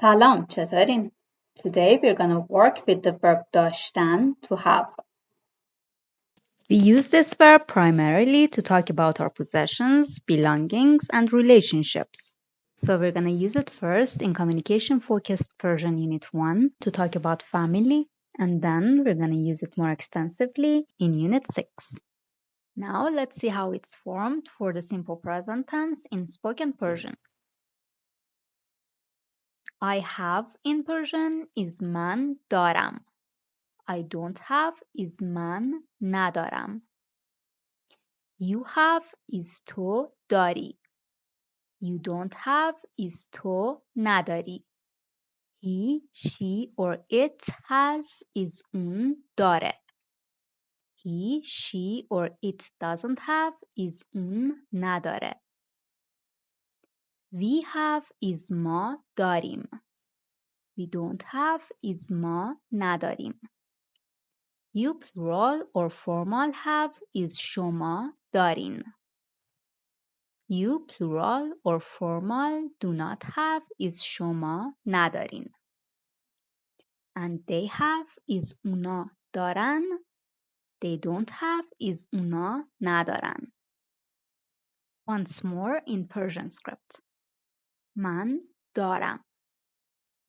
سلام چطورین؟ Today we're gonna work with the verb داشتن to have. We use this verb primarily to talk about our possessions, belongings, and relationships. So we're gonna use it first in Communication Focused Persian Unit 1 to talk about family, and then we're gonna use it more extensively in Unit 6. Now let's see how it's formed for the simple present tense in spoken Persian. I have in Persian is man دارم. I don't have is من ندارم. You have is تو داری. You don't have is تو نداری. He, she or it has is اون داره. He, she or it doesn't have is اون نداره. We have is ما داریم. We don't have is ما نداریم. You plural or formal have is شما دارین. You plural or formal do not have is شما ندارین. And they have is اونا دارن. They don't have is اونا ندارن. Once more in Persian script. من دارم.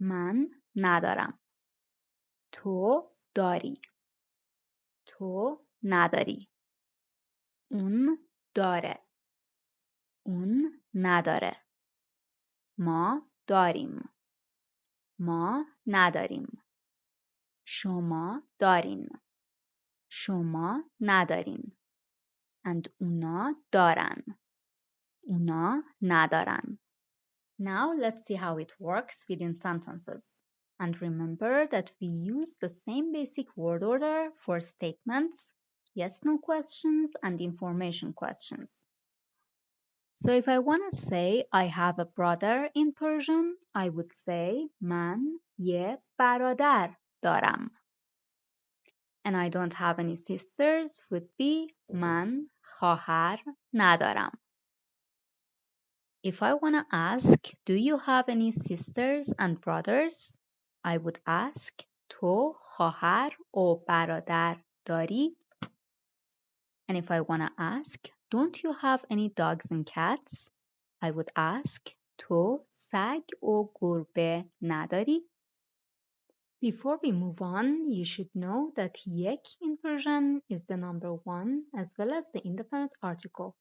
من ندارم. تو داری. تو نداری. اون داره. اون نداره. ما داریم. ما نداریم. شما دارین. شما ندارین. And اونا دارن. اونا ندارن. Now let's see how it works within sentences. And remember that we use the same basic word order for statements, yes-no questions, and information questions. So if I want to say I have a brother in Persian, I would say من یه برادر دارم. And I don't have any sisters would be من خواهر ندارم. If I want to ask, do you have any sisters and brothers? I would ask, تو خواهر و برادر داری? And if I want to ask, don't you have any dogs and cats? I would ask, تو سگ و گربه نداری? Before we move on, you should know that یک in Persian is the number one as well as the independent article,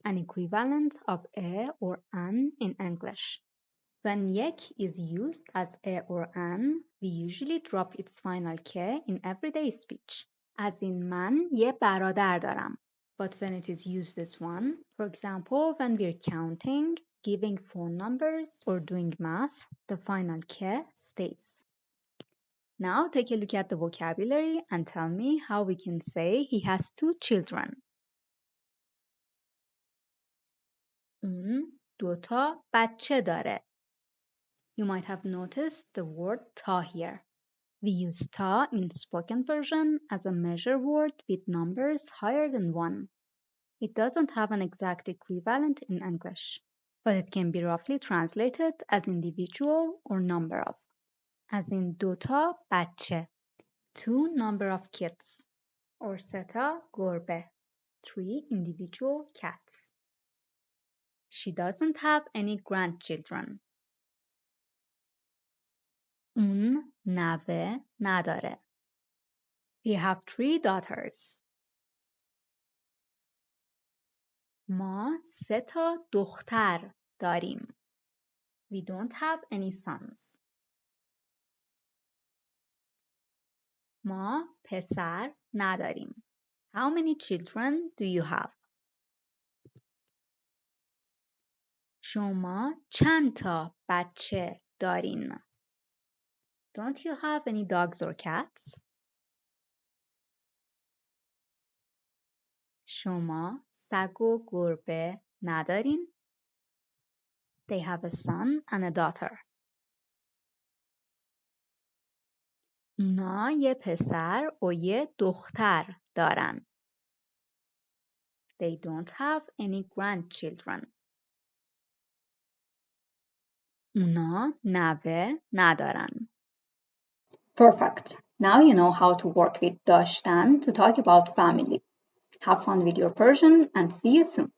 an equivalent of a or an in English. When یک is used as a or an, we usually drop its final k in everyday speech, as in من یه برادر دارم. But when it is used as one, for example, when we're counting, giving phone numbers, or doing math, the final k stays. Now take a look at the vocabulary and tell me how we can say he has 2 children. اون 2 تا بچه داره. You might have noticed the word تا here. We use تا in spoken Persian as a measure word with numbers higher than 1. It doesn't have an exact equivalent in English, but it can be roughly translated as individual or number of. As in 2 تا بچه, 2 number of kids, or سه تا گربه, 3 individual cats. She doesn't have any grandchildren. اون نوه نداره. We have 3 daughters. ما 3 تا دختر داریم. We don't have any sons. ما پسر نداریم. How many children do you have? شما چند تا بچه دارین؟ Don't you have any dogs or cats? شما سگ و گربه ندارین؟ They have a son and a daughter. اونا یه پسر و یه دختر دارن. They don't have any grandchildren. اونا نوه ندارن. Perfect. Now you know how to work with Dāshtan to talk about family. Have fun with your Persian and see you soon.